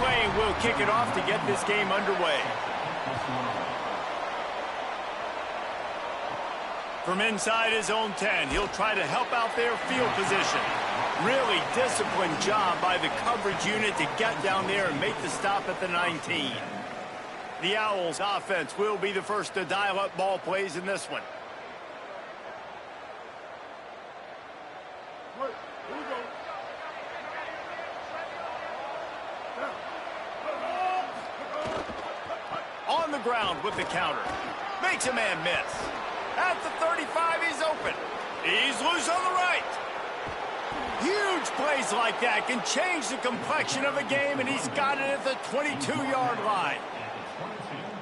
Lane will kick it off to get this game underway. From inside his own 10, he'll try to help out their field position. Really disciplined job by the coverage unit to get down there and make the stop at the 19. The Owls offense will be the first to dial up ball plays in this one. On the ground with the counter. Makes a man miss. At the 35, he's open. He's loose on the right. Huge plays like that can change the complexion of a game, and he's got it at the 22-yard line.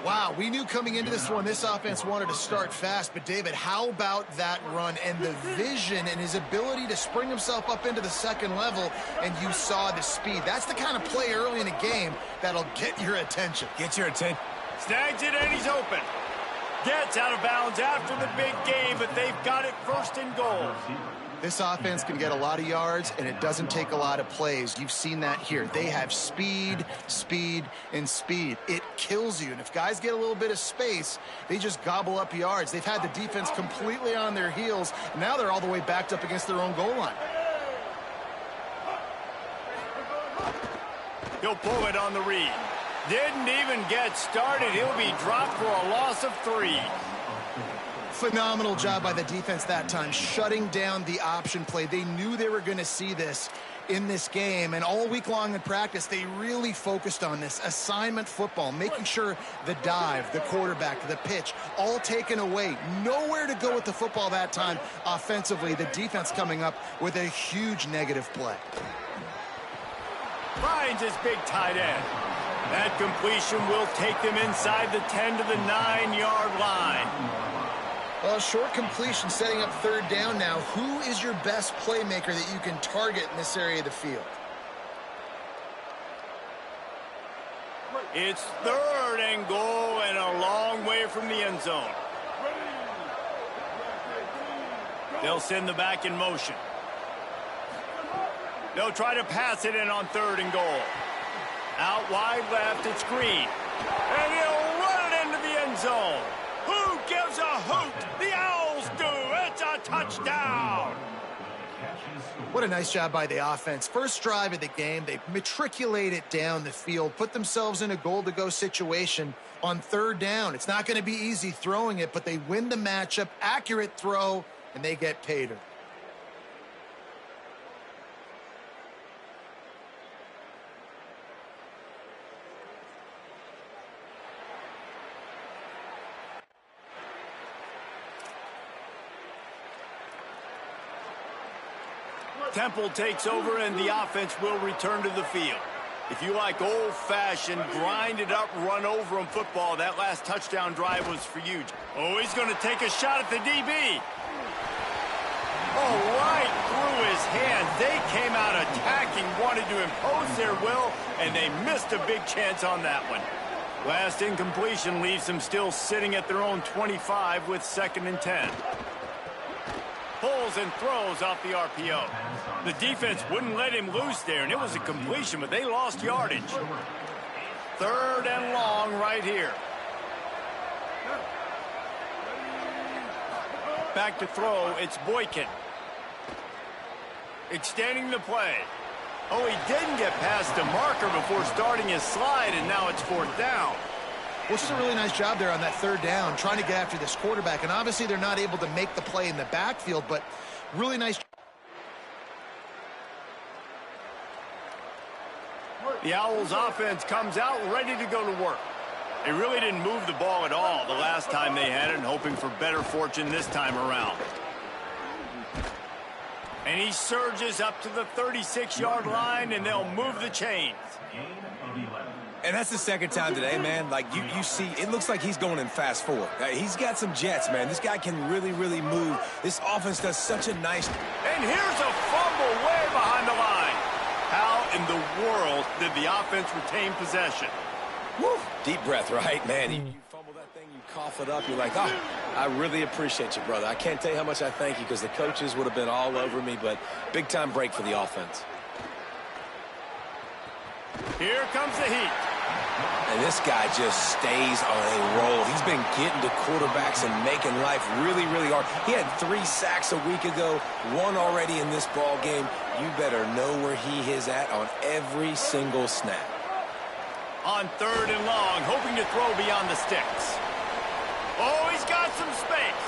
Wow, we knew coming into this one, this offense wanted to start fast. But, David, how about that run and the vision and his ability to spring himself up into the second level, and you saw the speed. That's the kind of play early in a game that'll get your attention. Get your attention. Snags it, and he's open. Gets out of bounds after the big game, but they've got it first and goal. This offense can get a lot of yards, and it doesn't take a lot of plays. You've seen that here. They have speed, speed, and speed. It kills you. And if guys get a little bit of space, they just gobble up yards. They've had the defense completely on their heels. And now they're all the way backed up against their own goal line. He'll pull it on the read. Didn't even get started. He'll be dropped for a loss of 3. Phenomenal job by the defense that time, shutting down the option play. They knew they were going to see this in this game, and all week long in practice, they really focused on this assignment football, making sure the dive, the quarterback, the pitch, all taken away. Nowhere to go with the football that time offensively. The defense coming up with a huge negative play. Finds his big tight end. That completion will take them inside the 10 to the 9-yard line. Well, short completion setting up third down now. Who is your best playmaker that you can target in this area of the field? It's third and goal and a long way from the end zone. They'll send the back in motion. They'll try to pass it in on third and goal. Out wide left, it's Green. And he'll run it into the end zone. Who gives a hoot? The Owls do. It's a touchdown. What a nice job by the offense. First drive of the game, they matriculate it down the field, put themselves in a goal-to-go situation on third down. It's not going to be easy throwing it, but they win the matchup, accurate throw, and they get paid. Temple takes over, and the offense will return to the field. If you like old-fashioned, grind-it-up, run-over-'em football, that last touchdown drive was for you. Oh, he's going to take a shot at the DB. Oh, right through his hand. They came out attacking, wanted to impose their will, and they missed a big chance on that one. Last incompletion leaves them still sitting at their own 25 with 2nd and 10. Pulls and throws off the RPO. The defense wouldn't let him loose there, and it was a completion, but they lost yardage. 3rd and long right here. Back to throw, it's Boykin. Extending the play. Oh, he didn't get past the marker before starting his slide, and now it's 4th down. Which is a really nice job there on that third down, trying to get after this quarterback. And obviously they're not able to make the play in the backfield, but really nice. The Owls offense comes out ready to go to work. They really didn't move the ball at all the last time they had it, and hoping for better fortune this time around. And he surges up to the 36-yard line, and they'll move the chains. And that's the second time today, man. Like, you see, it looks like he's going in fast forward. He's got some jets, man. This guy can really, really move. This offense does such a nice... And here's a fumble way behind the line. How in the world did the offense retain possession? Woo. Deep breath, right? Man, you fumble that thing, you cough it up, you're like, oh, I really appreciate you, brother. I can't tell you how much I thank you, because the coaches would have been all over me, but big-time break for the offense. Here comes the heat. And this guy just stays on a roll. He's been getting to quarterbacks and making life really, really hard. He had 3 sacks a week ago, 1 already in this ball game. You better know where he is at on every single snap. On 3rd and long, hoping to throw beyond the sticks. Oh, he's got some space.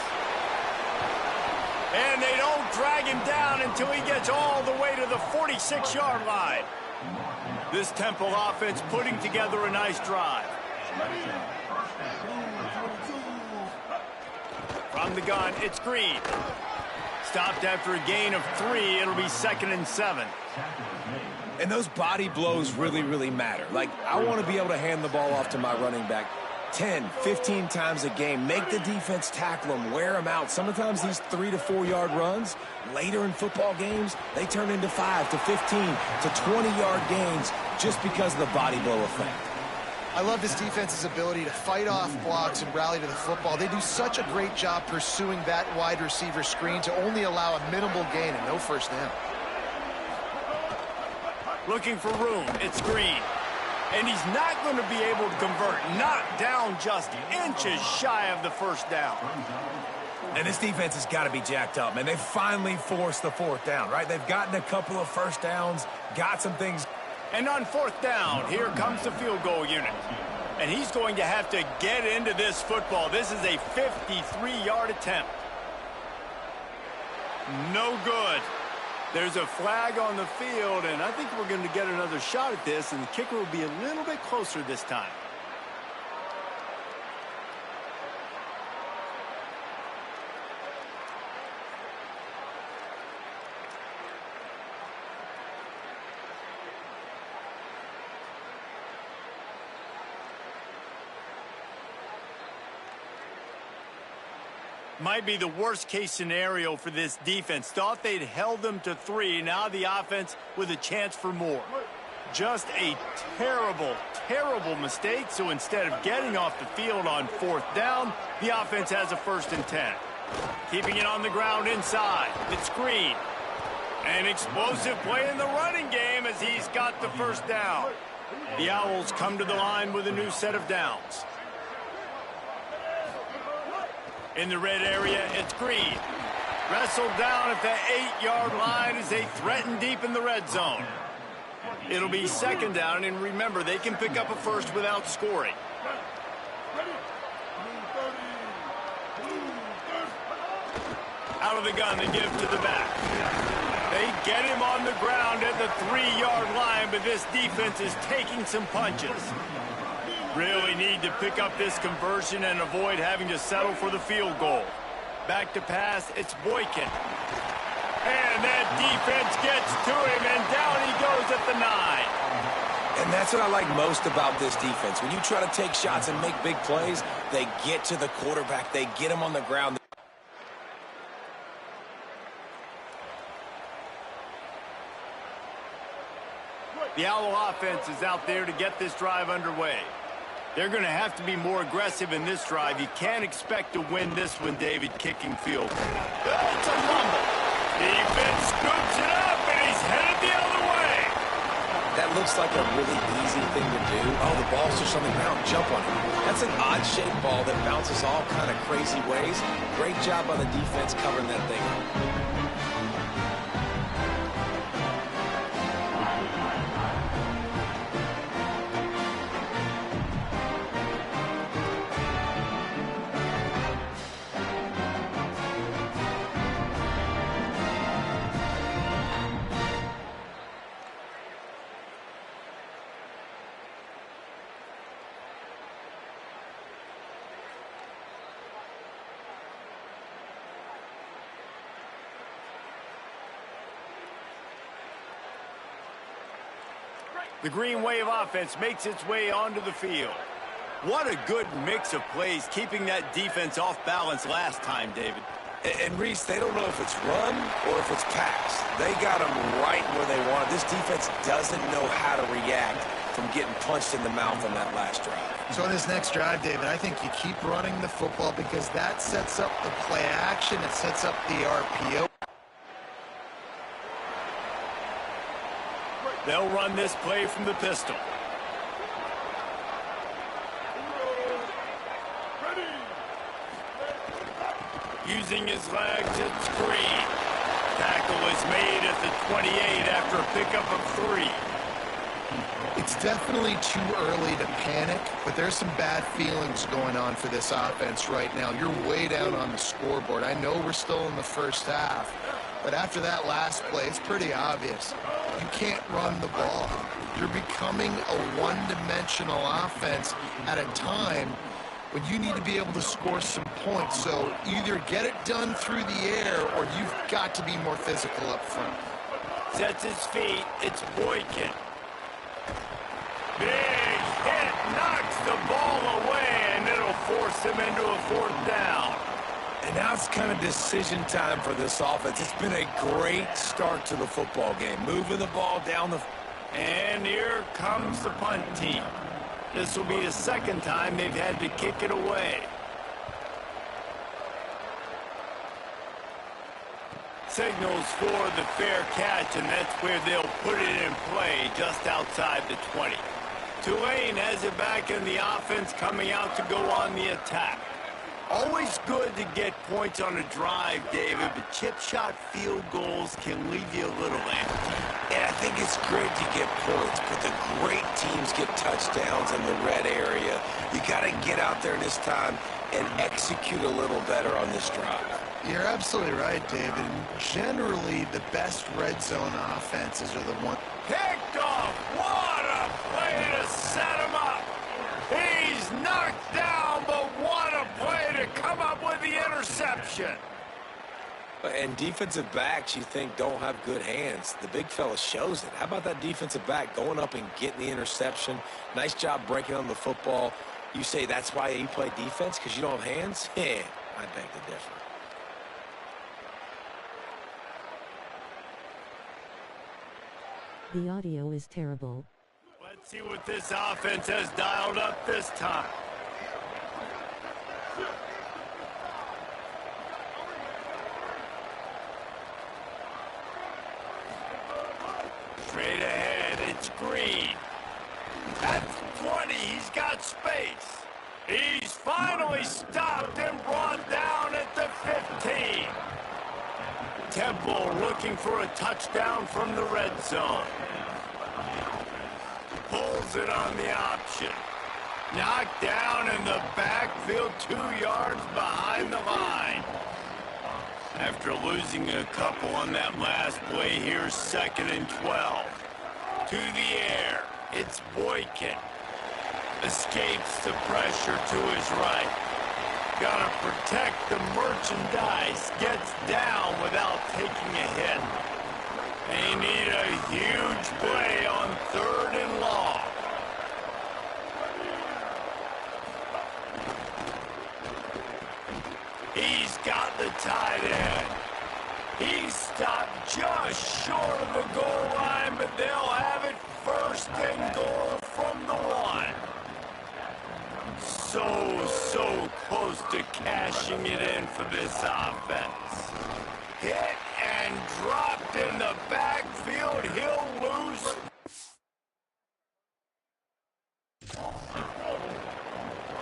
And they don't drag him down until he gets all the way to the 46-yard line. This Temple offense putting together a nice drive. From the gun, it's Green. Stopped after a gain of 3. It'll be 2nd and 7. And those body blows really, really matter. Like, I want to be able to hand the ball off to my running back 10, 15 times a game. Make the defense tackle him, wear him out. Sometimes these 3 to 4 yard runs, later in football games, they turn into 5 to 15 to 20-yard gains just because of the body blow effect. I love this defense's ability to fight off blocks and rally to the football. They do such a great job pursuing that wide receiver screen to only allow a minimal gain and no first down. Looking for room, it's Green. And he's not going to be able to convert. Knocked down just inches shy of the first down. And this defense has got to be jacked up, man. They finally forced the 4th down, right? They've gotten a couple of first downs, got some things. And on 4th down, here comes the field goal unit. And he's going to have to get into this football. This is a 53-yard attempt. No good. There's a flag on the field, and I think we're going to get another shot at this, and the kicker will be a little bit closer this time. Might be the worst-case scenario for this defense. Thought they'd held them to 3. Now the offense with a chance for more. Just a terrible, terrible mistake. So instead of getting off the field on 4th down, the offense has a 1st and 10. Keeping it on the ground inside. It's Green. An explosive play in the running game as he's got the 1st down. The Owls come to the line with a new set of downs. In the red area, it's Green. Wrestled down at the 8-yard line as they threaten deep in the red zone. It'll be 2nd down, and remember, they can pick up a 1st without scoring. Out of the gun, they give to the back. They get him on the ground at the 3-yard line, but this defense is taking some punches. Really need to pick up this conversion and avoid having to settle for the field goal. Back to pass, it's Boykin. And that defense gets to him, and down he goes at the 9. And that's what I like most about this defense. When you try to take shots and make big plays, they get to the quarterback. They get him on the ground. The Owl offense is out there to get this drive underway. They're going to have to be more aggressive in this drive. You can't expect to win this one, David, kicking field. It's a fumble. Defense scoops it up, and he's headed the other way. That looks like a really easy thing to do. Oh, the ball's just on the ground. Jump on it. That's an odd-shaped ball that bounces all kind of crazy ways. Great job on the defense covering that thing up. The Green Wave offense makes its way onto the field. What a good mix of plays, keeping that defense off balance last time, David. And Reese, they don't know if it's run or if it's pass. They got them right where they want it. This defense doesn't know how to react from getting punched in the mouth on that last drive. So on this next drive, David, I think you keep running the football because that sets up the play action. It sets up the RPO. They'll run this play from the pistol. Using his legs, it's screen. Tackle is made at the 28 after a pickup of 3. It's definitely too early to panic, but there's some bad feelings going on for this offense right now. You're way down on the scoreboard. I know we're still in the first half, but after that last play, it's pretty obvious. You can't run the ball. You're becoming a one-dimensional offense at a time when you need to be able to score some points. So either get it done through the air or you've got to be more physical up front. Sets his feet. It's Boykin. Big hit. Knocks the ball away, and it'll force him into a 4th down. And now it's kind of decision time for this offense. It's been a great start to the football game. Moving the ball down the... And here comes the punt team. This will be the second time they've had to kick it away. Signals for the fair catch, and that's where they'll put it in play, just outside the 20. Tulane has it back in the offense, coming out to go on the attack. Always good to get points on a drive, David, but chip shot field goals can leave you a little empty. And I think it's great to get points, but the great teams get touchdowns in the red area. You got to get out there this time and execute a little better on this drive. You're absolutely right, David. Generally, the best red zone offenses are the ones. Picked off! What a play to set him up! He's knocked down, but what a play to come up with the interception! And defensive backs, you think, don't have good hands. The big fella shows it. How about that defensive back going up and getting the interception? Nice job breaking on the football. You say that's why you play defense, because you don't have hands? Yeah, I beg to differ. The audio is terrible. Let's see what this offense has dialed up this time. Straight ahead, it's Green. At 20, he's got space. He's finally stopped and brought down at the 15. Temple looking for a touchdown from the red zone. Pulls it on the option. Knocked down in the backfield, 2 yards behind the line. After losing a couple on that last play, here's 2nd and 12. To the air, it's Boykin. Escapes the pressure to his right. Gotta protect the merchandise. Gets down without taking a hit. They need a huge play on 3rd and long. He's got the tight end. He stopped just short of the goal line, but they'll have it 1st and goal from the 1. So close to cashing it in for this offense. Hit and dropped in the backfield. He'll lose.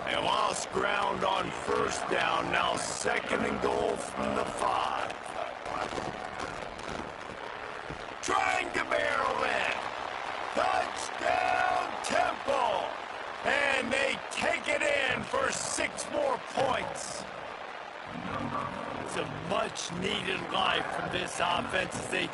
They lost ground on 1st down. Now 2nd and goal from the 5. Trying to barrel in. Touchdown, Temple. And they take it in for 6 more points. It's a much-needed life from this offense as they...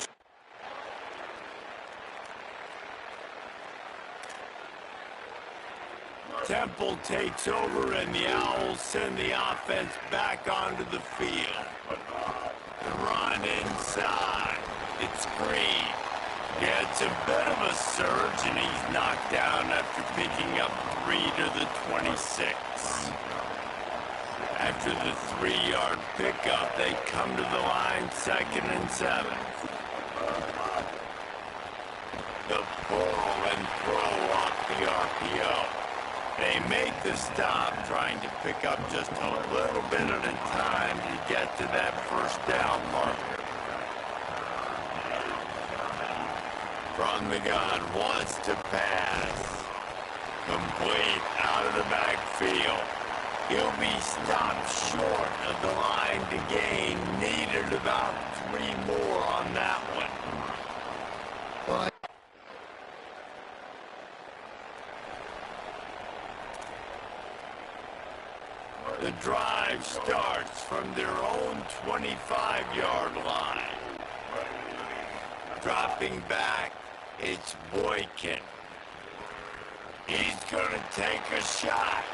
Temple takes over, and the Owls send the offense back onto the field. Run inside. It's Green. Gets a bit of a surge, and he's knocked down after picking up 3 to the 26. After the 3-yard pickup, they come to the line 2nd and 7. The pull and throw off the RPO. They make the stop, trying to pick up just a little bit at a time to get to that 1st down marker. From the gun, wants to pass. Complete out of the backfield. He'll be stopped short of the line to gain. Needed about 3 more on that one. The drive starts from their own 25-yard line. Dropping back, it's Boykin. He's gonna take a shot.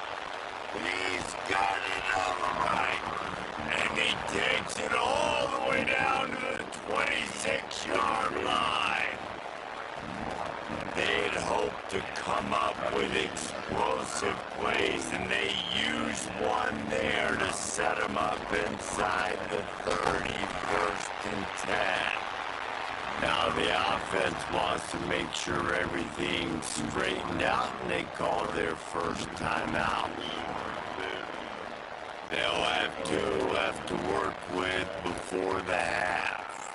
He's got it all right. And he takes it all the way down to the 26-yard line. They'd hoped to come up with explosive plays, and they used one there to set them up inside the 31st and 10. Now the offense wants to make sure everything's straightened out, and they call their first timeout. They'll have 2 left to work with before the half.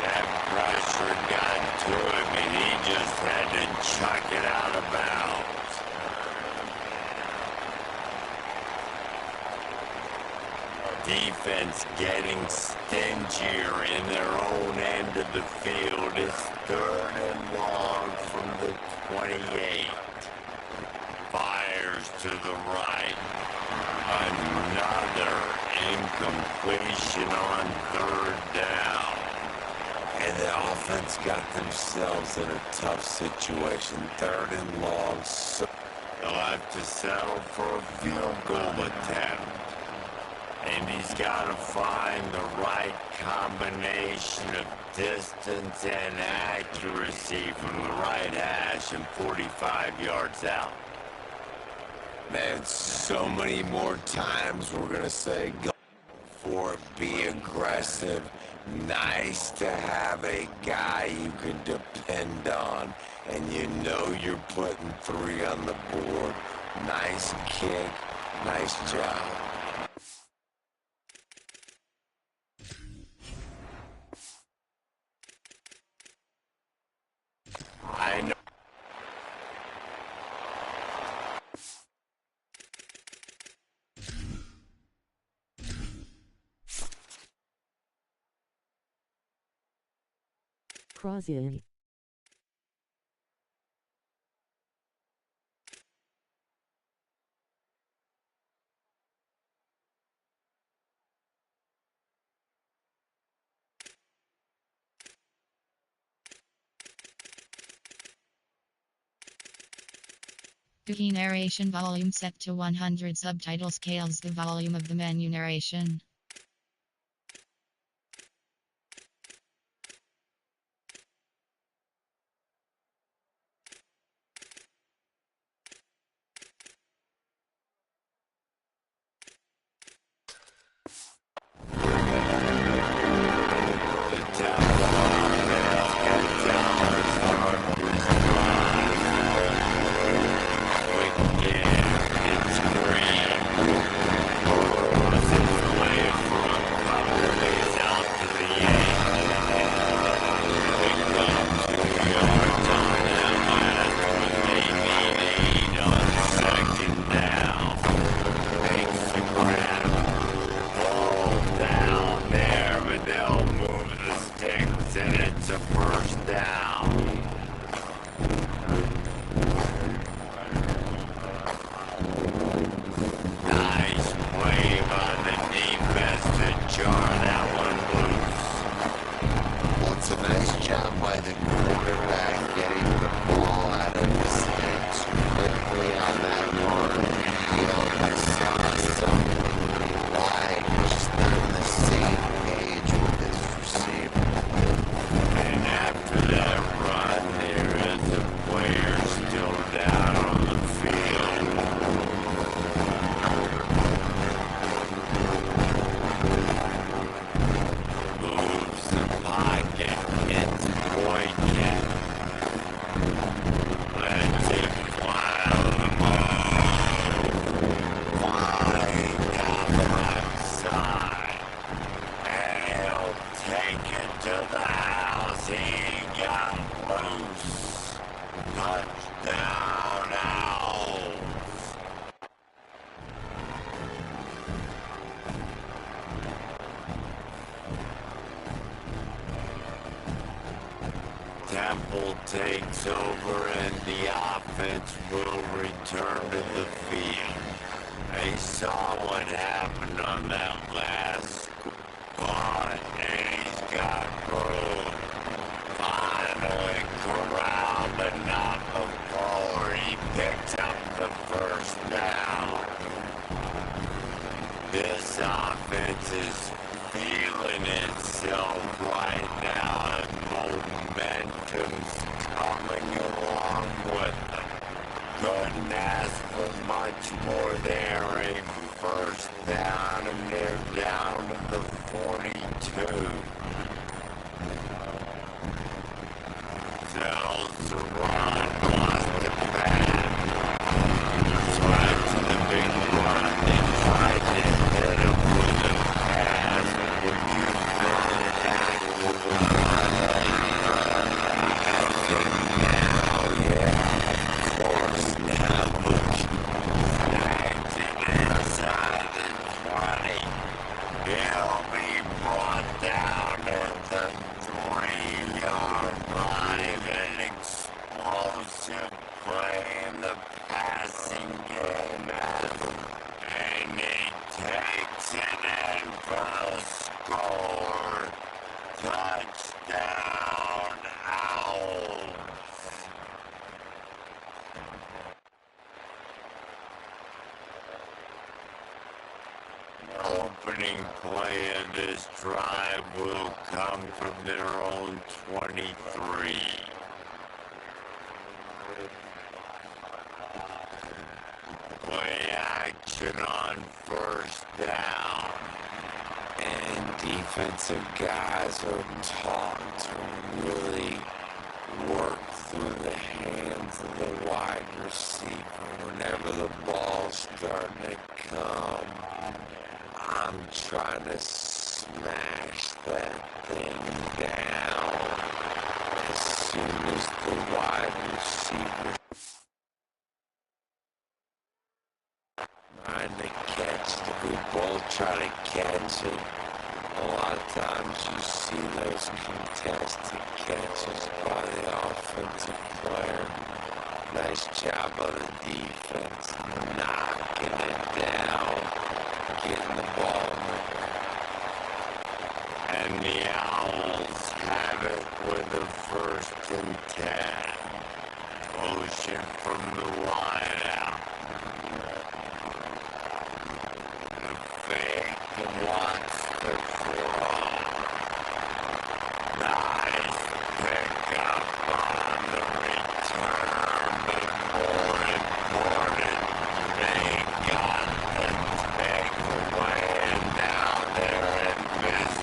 That pressure got to him, and he just had to chuck it out of bounds. Defense getting stingier in their own end of the field. It's 3rd and long from the 28. Fires to the right. Another incompletion on 3rd down. And the offense got themselves in a tough situation. 3rd and long. So they'll have to settle for a field goal attempt. And he's got to find the right combination of distance and accuracy from the right hash and 45 yards out. Man, so many more times we're going to say go for it, be aggressive. Nice to have a guy you can depend on, and you know you're putting 3 on the board. Nice kick, nice job. I know. Crozier. Key narration volume set to 100. Subtitle scales the volume of the menu narration. Take it to the house. He got loose. Touchdown, Owls. Temple takes over and the offense will return to the field. They saw what happened on that last punt, and he's got room. Finally corralled, but not before he picks up the first down. This offense is feeling itself right now, and momentum's coming along with them. Couldn't ask for much more there. A first down, and they're down to the 42. Tells the run, lost the pass. Right to the big run. They tried to hit him with a pass. Would you run back with a run? Yeah. Of course, now Bush snags it inside the 20. He'll be brought down at the 3-yard line. An explosive play in the passing game, and he takes it in for the score. Touchdown, Owls. Opening play of this drive will come from their own 23. Play action on first down. And defensive guys are taught to really work through the hands of the wide receiver whenever the ball's starting to come. I'm trying to smash that thing down as soon as the wide receiver trying to catch it. We both try to catch it. A lot of times you see those contested catches by the offensive player. Nice job of the defense knocking it down, getting the ball. And the Owls have it with a 1st and 10. Motion from the wideout. The fake wants to throw. Nice pickup on the return, but more important, they got the takeaway, and now they're in business.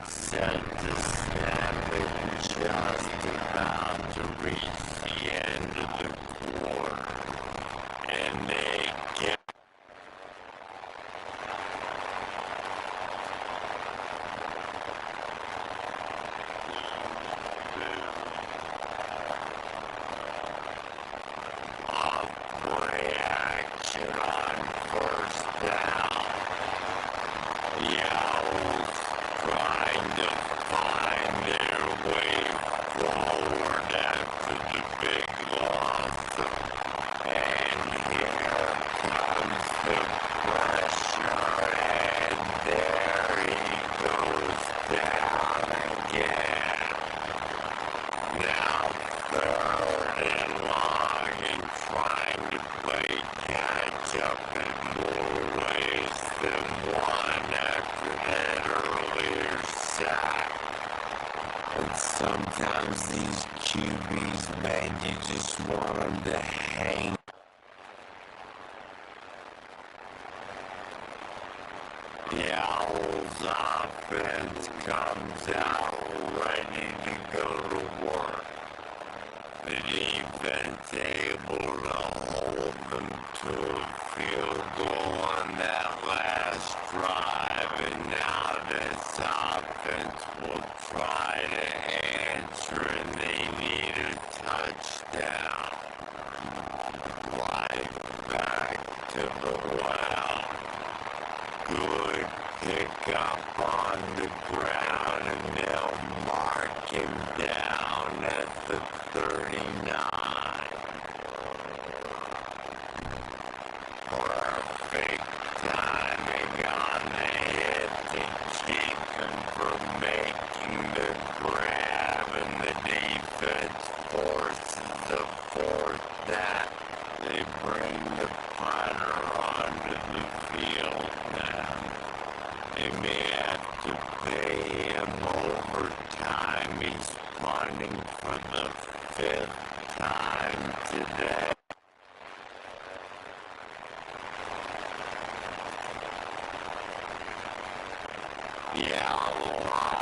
Set the snap and just about to reach the end of the quarter. And they get off play action on first down. The Owls trying to find their way Sometimes these QBs, man, you just want them to hang. The Owls offense comes out ready to go to work. The defense able to hold them to a field goal on that last drive, and now this offense will try to answer, and they need a touchdown. Right back to the well. Good pick up on the ground, and they'll mark him down at the 39. Perfect timing on the hit to keep him from making the grab, and the defense forces a fourth down. They bring the punter onto the field now. They may have to pay him overtime. He's punting for the 5th time today. The Owl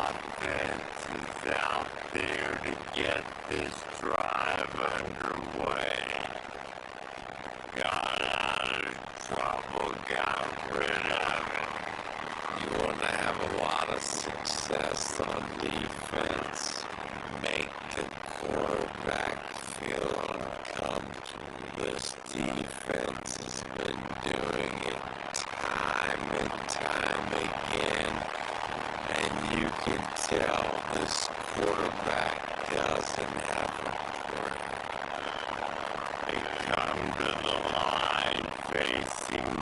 offense is out there to get this drive underway. Got out of trouble, got rid of it. You want to have a lot of success on defense. Make the quarterback feel uncomfortable. This defense has been doing it time and time again. And you can tell this quarterback doesn't have a prayer. They come to the line facing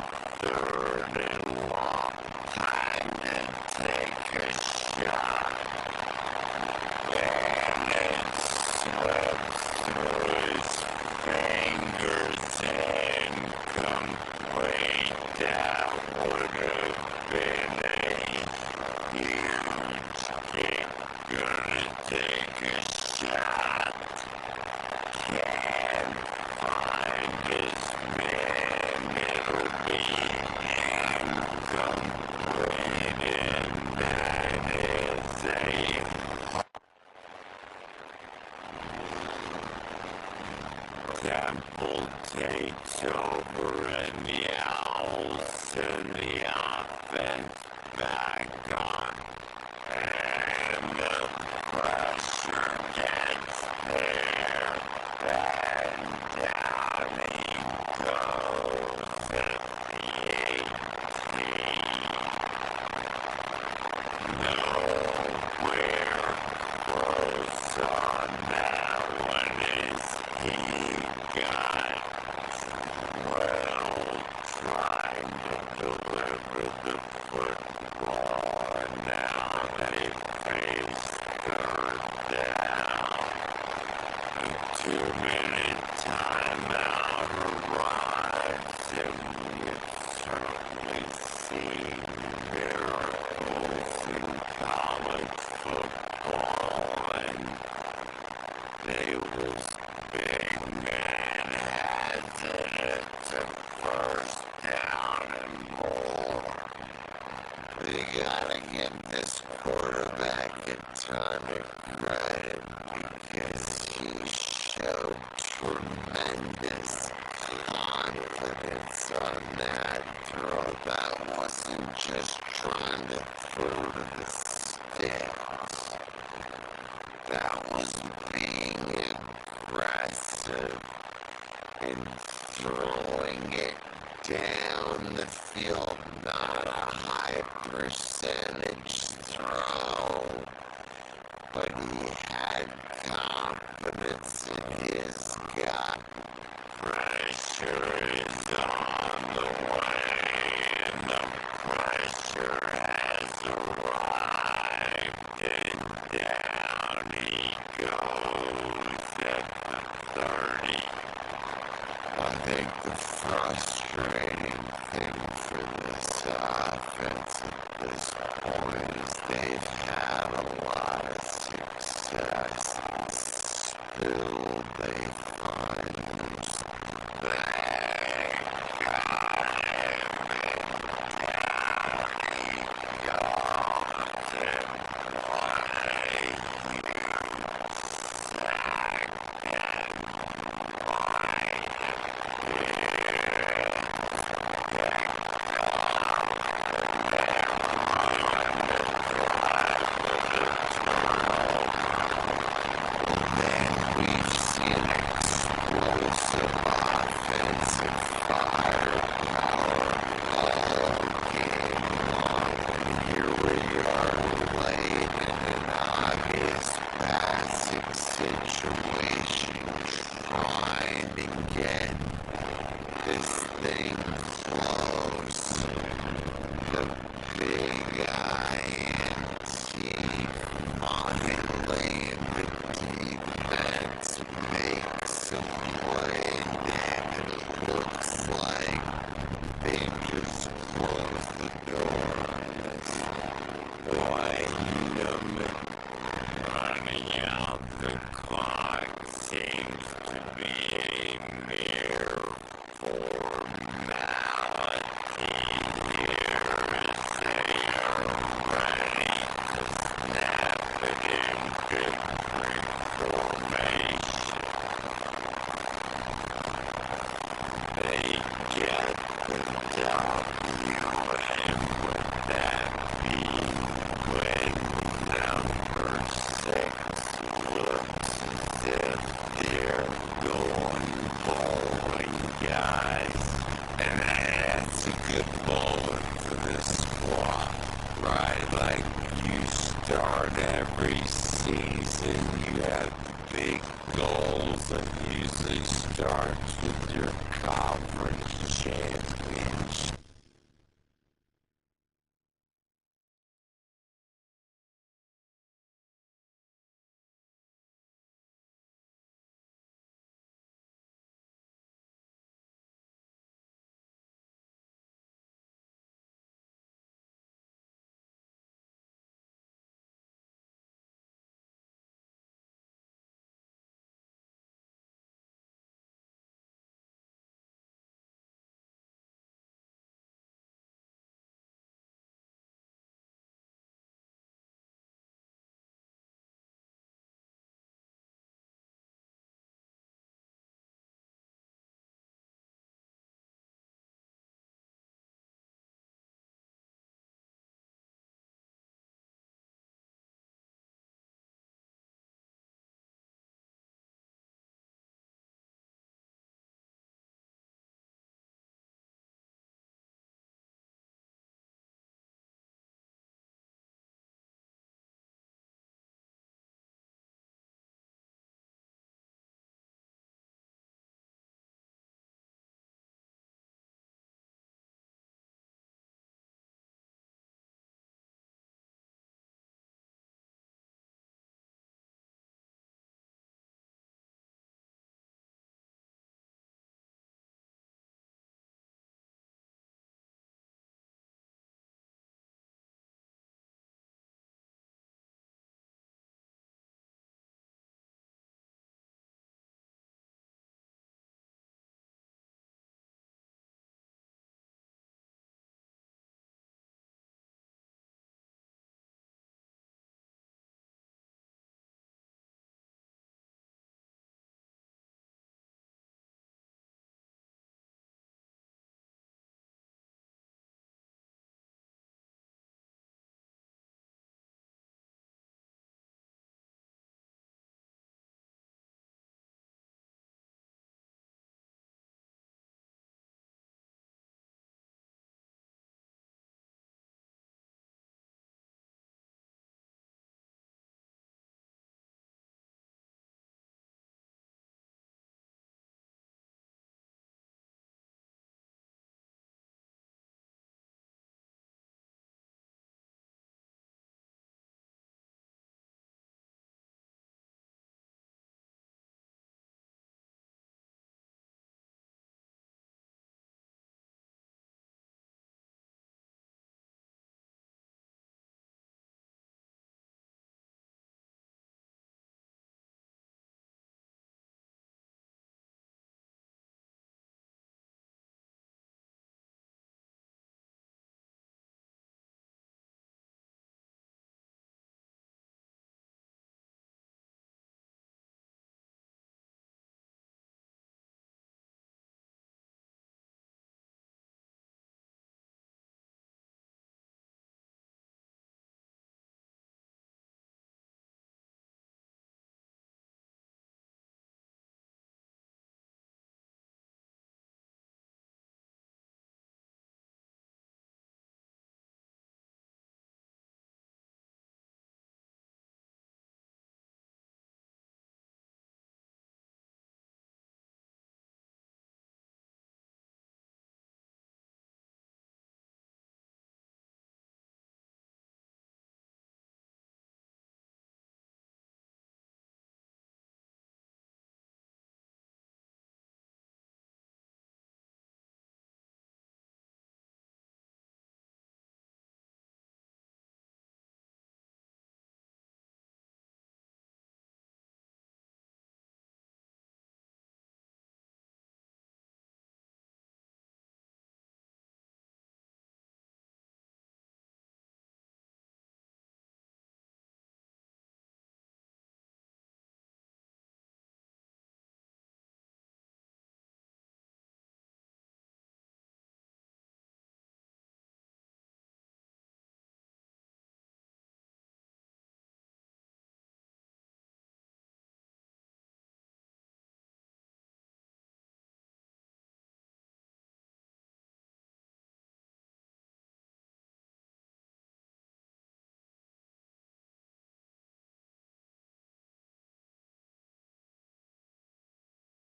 3rd and long. Time to take a shot. And it slips through his fingers and complete. That would have been a huge kick. Gonna take a shot. Can't find his man. It'll be incomplete, and that is a Temple takes over, and the Owls send the offense back on, and the pressure gets there, and down he goes at the 18. Nowhere close on that one as he got well trying to deliver the football, and now they face 3rd down. A 2-minute timeout arrives, and we've certainly seen miracles in college football, and they was big man has it. It's a 1st down and more. They gotta give this quarterback a ton of credit because he showed tremendous confidence on that throw. That wasn't just trying to throw to the sticks. That was being aggressive and throwing it down the field, not a high percentage start every season, you have big goals, and usually starts with your conference championship.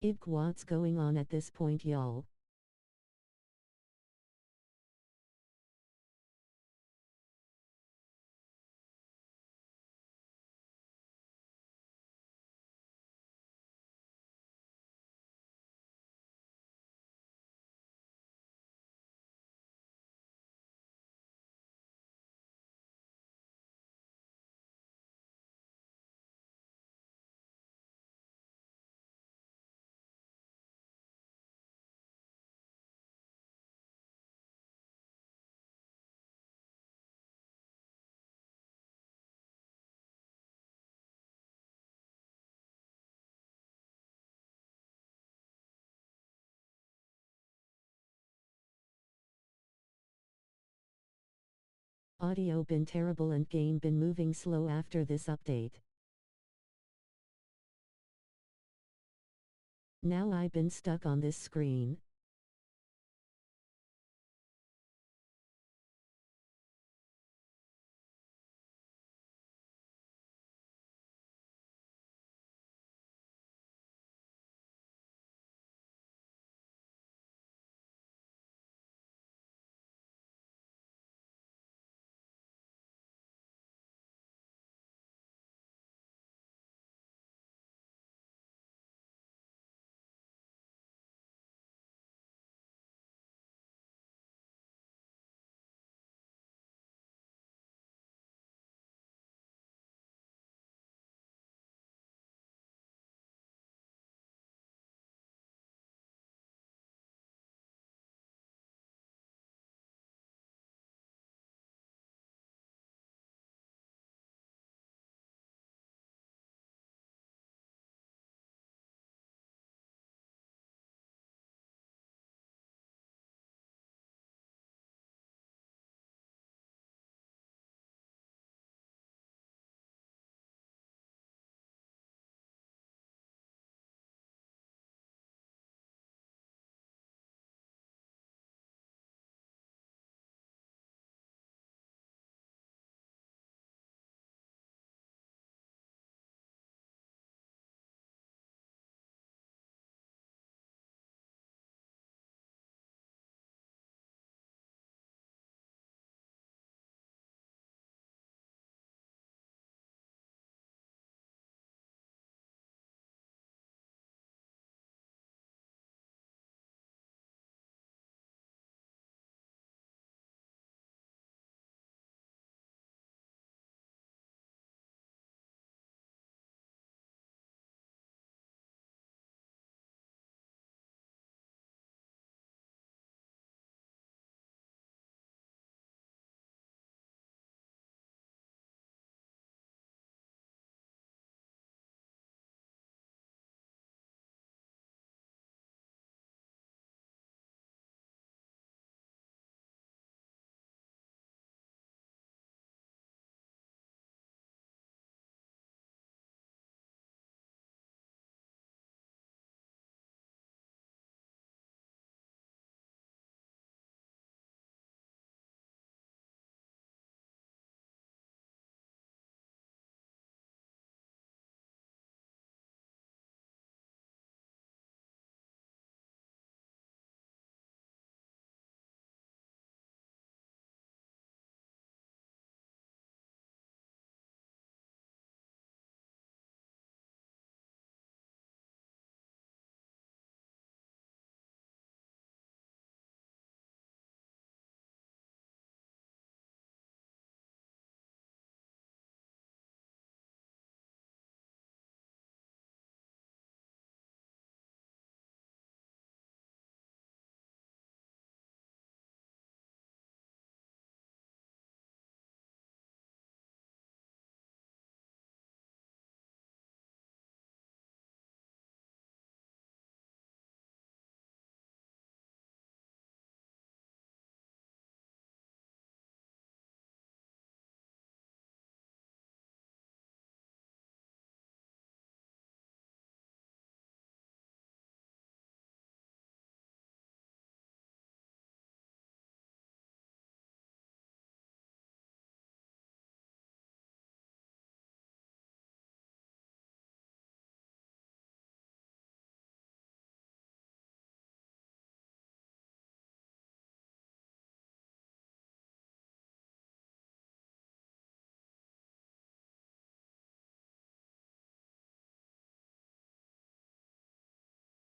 What's going on at this point, y'all? Audio been terrible and game been moving slow after this update. Now I been stuck on this screen.